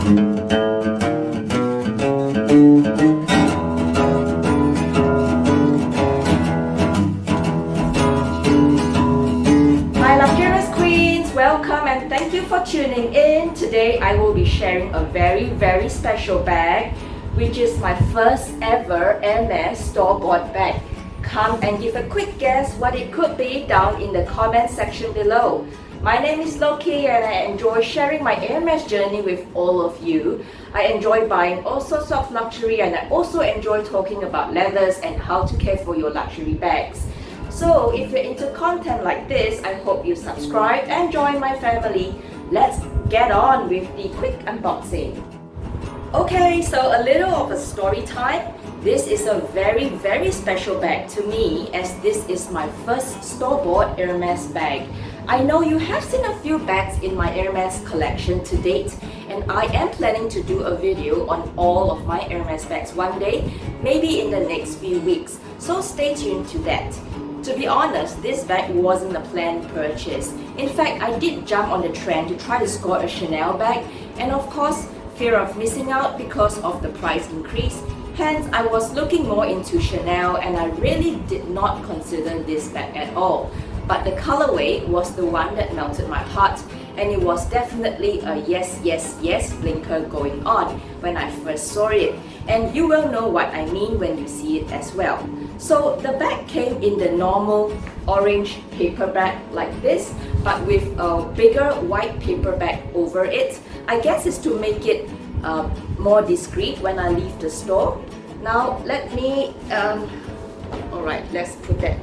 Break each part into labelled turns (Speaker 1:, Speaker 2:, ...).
Speaker 1: Welcome and thank you for tuning in. Today I will be sharing a very special bag, which is my first ever Hermès store-bought bag. Come and give a quick guess what it could be down in the comment section below. My name is Lokie and I enjoy sharing my Hermès journey with all of you. I enjoy buying all sorts of luxury and I also enjoy talking about leathers and how to care for your luxury bags. So if you're into content like this, I hope you subscribe and join my family. Let's get on with the quick unboxing. Okay, so a little of a story time. This is a very special bag to me as this is my first store-bought Hermès bag. I know you have seen a few bags in my Hermès collection to date, and I am planning to do a video on all of my Hermès bags one day, maybe in the next few weeks, so stay tuned to that. To be honest, this bag wasn't a planned purchase. In fact, I did jump on the trend to try to score a Chanel bag, and of course, fear of missing out because of the price increase. Hence, I was looking more into Chanel and I really did not consider this bag at all. But the colorway was the one that melted my heart, and it was definitely a yes blinker going on when I first saw it. And you will know what I mean when you see it as well. So the bag came in the normal orange paper bag like this, but with a bigger white paper bag over it. I guess it's to make it more discreet when I leave the store. Now let me, alright, let's put that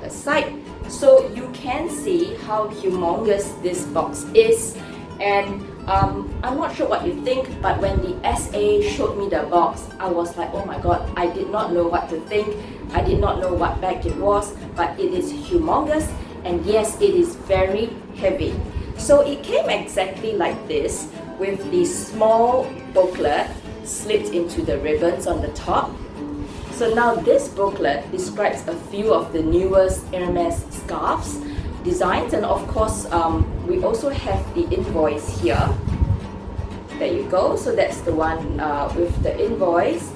Speaker 1: aside. So you can see how humongous this box is, and I'm not sure what you think, but when the SA showed me the box, I was like, oh my god, I did not know what to think. I did not know what bag it was, but it is humongous, and yes, it is very heavy. So it came exactly like this, with the small booklet slipped into the ribbons on the top. So now this booklet describes a few of the newest Hermès scarves designs, and of course we also have the invoice here. There you go, so that's the one with the invoice.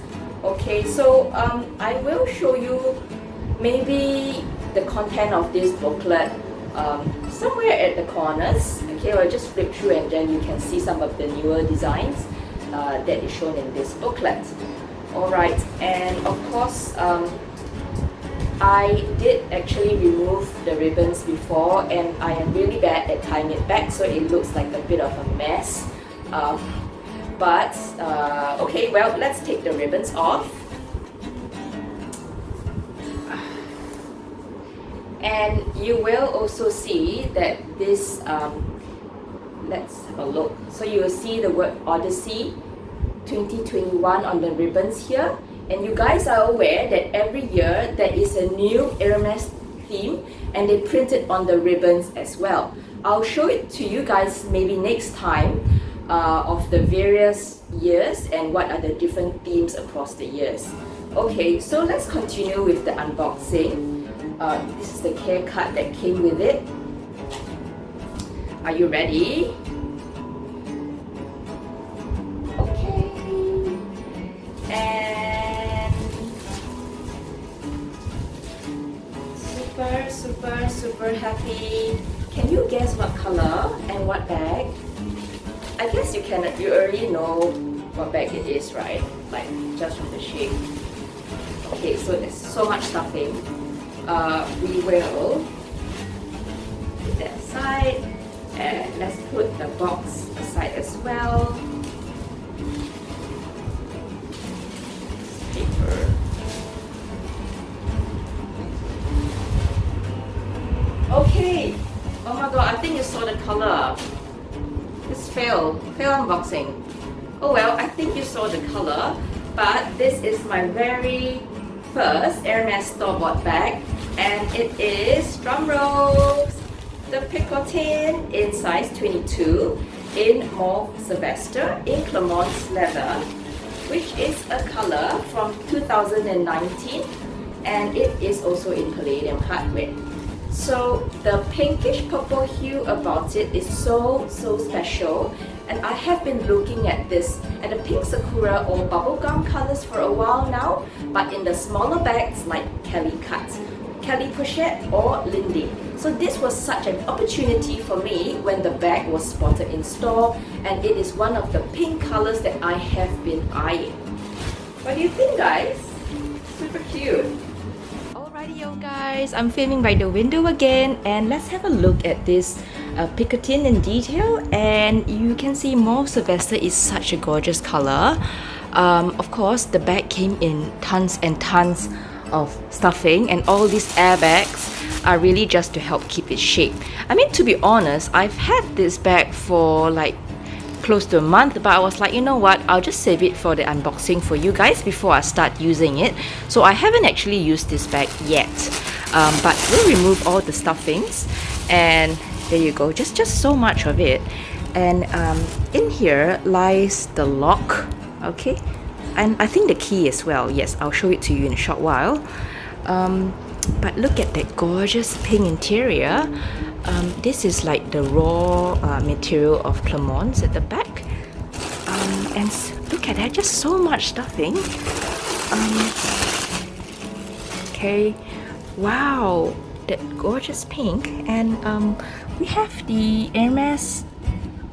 Speaker 1: Okay, so I will show you maybe the content of this booklet somewhere at the corners. Okay, I'll just flip through and then you can see some of the newer designs that is shown in this booklet. Alright, and of course I did actually remove the ribbons before, and I am really bad at tying it back, so it looks like a bit of a mess. Okay, well, let's take the ribbons off. And you will also see that this, let's have a look. So you will see the word Odyssey 2021 on the ribbons here, and you guys are aware that every year there is a new Hermès theme and they print it on the ribbons as well. I'll show it to you guys maybe next time of the various years and what are the different themes across the years. Okay, so let's continue with the unboxing. This is the care card that came with it. Are you ready? And super happy. Can you guess what color and what bag? I guess you already know what bag it is, right? Like just from the shape. Okay, so there's so much stuffing. We will put that aside, and let's put the box aside as well. Okay, oh my god, I think you saw the color. This fail unboxing. Oh well, I think you saw the color, but this is my very first Hermès store-bought bag, and it is, drum rolls, the Picotin in size 22 in Mauve Sylvester in Clermont's leather, which is a color from 2019, and it is also in palladium hardware. So the pinkish purple hue about it is so special, and I have been looking at the pink sakura or bubblegum colors for a while now, but in the smaller bags like Kelly Cut, Kelly Pochette or Lindy. So this was such an opportunity for me when the bag was spotted in store, and it is one of the pink colors that I have been eyeing. What do you think, guys? Super cute. Alrighty yo guys, I'm filming by the window again, and let's have a look at this picotin in detail. And you can see Mauve Sylvester is such a gorgeous color. Of course, the bag came in tons and tons of stuffing, and all these airbags are really just to help keep its shape. I mean, to be honest, I've had this bag for like close to a month, but I was like, you know what, I'll just save it for the unboxing for you guys before I start using it. So I haven't actually used this bag yet, but we'll remove all the stuffings, and there you go, just so much of it. And in here lies the lock, okay, and I think the key as well. Yes, I'll show it to you in a short while. But look at that gorgeous pink interior. This is like the raw material of Clemence at the back. And look at that, just so much stuffing. Okay, wow, that gorgeous pink. And we have the Hermès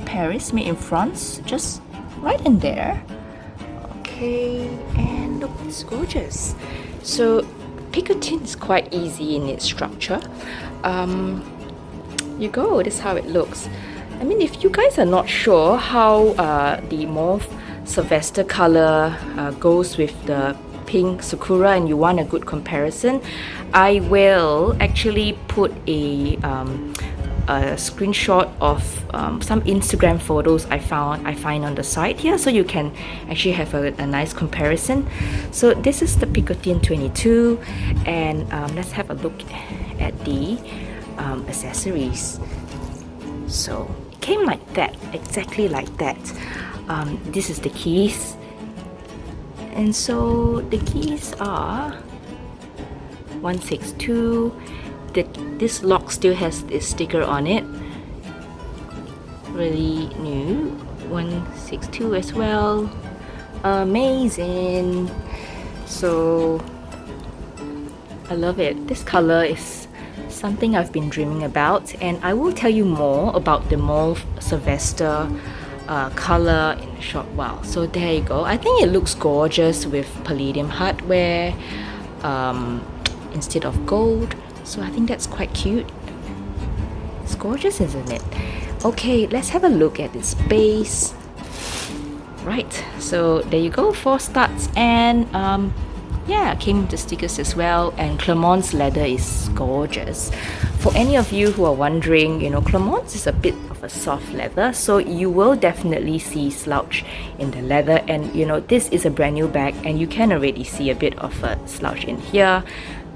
Speaker 1: Paris made in France, just right in there. Okay, and look, it's gorgeous. So picotin is quite easy in its structure. You go, this is how it looks. I mean, if you guys are not sure how the Mauve Sylvester color goes with the pink sakura and you want a good comparison, I will actually put a screenshot of some Instagram photos I find on the site here, so you can actually have a nice comparison. So this is the Picotin 22, and let's have a look at the accessories. So it came like that, exactly like that. This is the keys, and so the keys are 162. This lock still has this sticker on it, really new. 162 as well, amazing. So I love it. This color is something I've been dreaming about, and I will tell you more about the Mauve Sylvester color in a short while. So there you go. I think it looks gorgeous with palladium hardware instead of gold. So I think that's quite cute. It's gorgeous, isn't it? Okay, let's have a look at its base. Right, so there you go, 4 studs, and yeah, came with the stickers as well. And Clemence leather is gorgeous. For any of you who are wondering, you know, Clemence is a bit of a soft leather, so you will definitely see slouch in the leather. And you know, this is a brand new bag, and you can already see a bit of a slouch in here.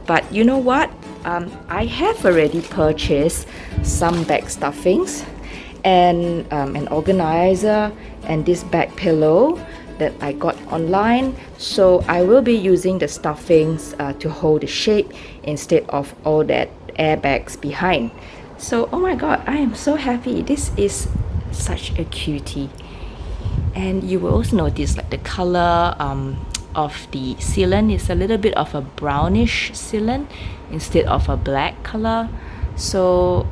Speaker 1: But you know what? I have already purchased some bag stuffings and an organizer and this back pillow that I got online. So I will be using the stuffings to hold the shape instead of all that airbags behind. So oh my god, I am so happy. This is such a cutie. And you will also notice like the color of the sealant is a little bit of a brownish sealant instead of a black color. So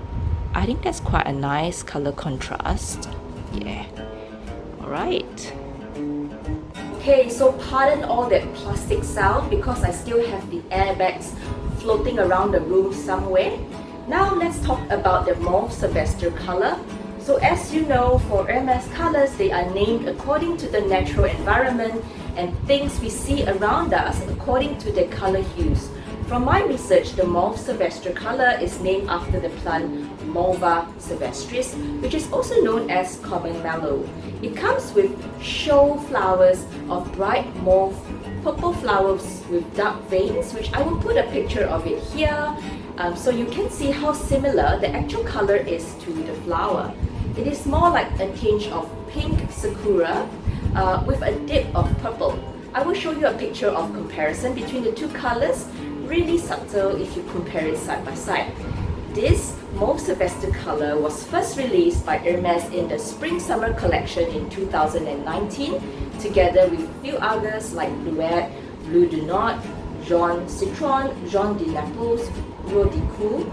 Speaker 1: I think that's quite a nice color contrast. Yeah. Alright. Okay, so pardon all that plastic sound because I still have the airbags floating around the room somewhere. Now let's talk about the Mauve Sylvester color. So as you know, for Hermès colors, they are named according to the natural environment and things we see around us according to their color hues. From my research, the Mauve Sylvester color is named after the plant Malva sylvestris, which is also known as common mallow. It comes with show flowers of bright mauve, purple flowers with dark veins, which I will put a picture of it here, so you can see how similar the actual color is to the flower. It is more like a tinge of pink sakura with a dip of purple. I will show you a picture of comparison between the two colors. Really subtle if you compare it side by side. This Mauve Sylvester color was first released by Hermès in the Spring-Summer collection in 2019, together with a few others like Bluette, Bleu de Nord, Jaune Citron, Jaune de Naples, Rose de Cool,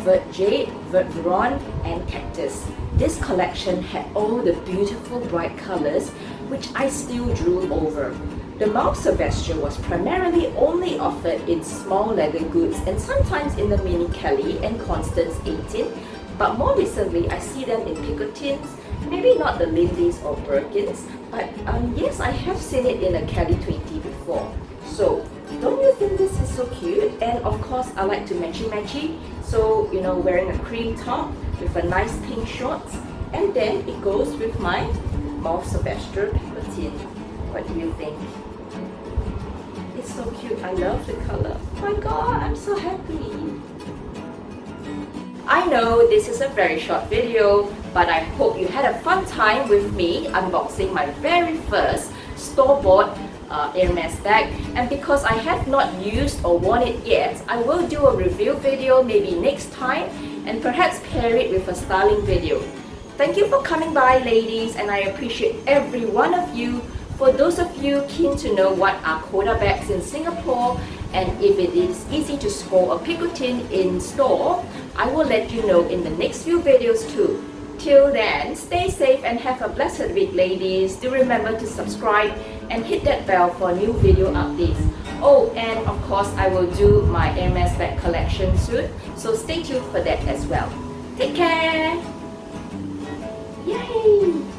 Speaker 1: Vert Jade, Vert Veron, and Cactus. This collection had all the beautiful bright colors which I still drool over. The Mauve Sylvester was primarily only offered in small leather goods and sometimes in the Mini Kelly and Constance 18, but more recently I see them in Picotins, maybe not the Lindy's or Birkins, but yes, I have seen it in a Kelly 20 before. So, don't you think this is so cute? And of course, I like to matchy. So, you know, wearing a cream top with a nice pink shorts, and then it goes with my Mauve Sylvester Picotin. What do you think? It's so cute. I love the color. Oh my god, I'm so happy. I know this is a very short video, but I hope you had a fun time with me unboxing my very first store-bought Hermès bag. And because I have not used or worn it yet, I will do a review video maybe next time and perhaps pair it with a styling video. Thank you for coming by, ladies, and I appreciate every one of you. For those of you keen to know what are Coda bags in Singapore and if it is easy to score a Picotin in store, I will let you know in the next few videos too. Till then, stay safe and have a blessed week, ladies. Do remember to subscribe and hit that bell for new video updates. Oh, and of course, I will do my Hermès bag collection soon, so stay tuned for that as well. Take care! Yay!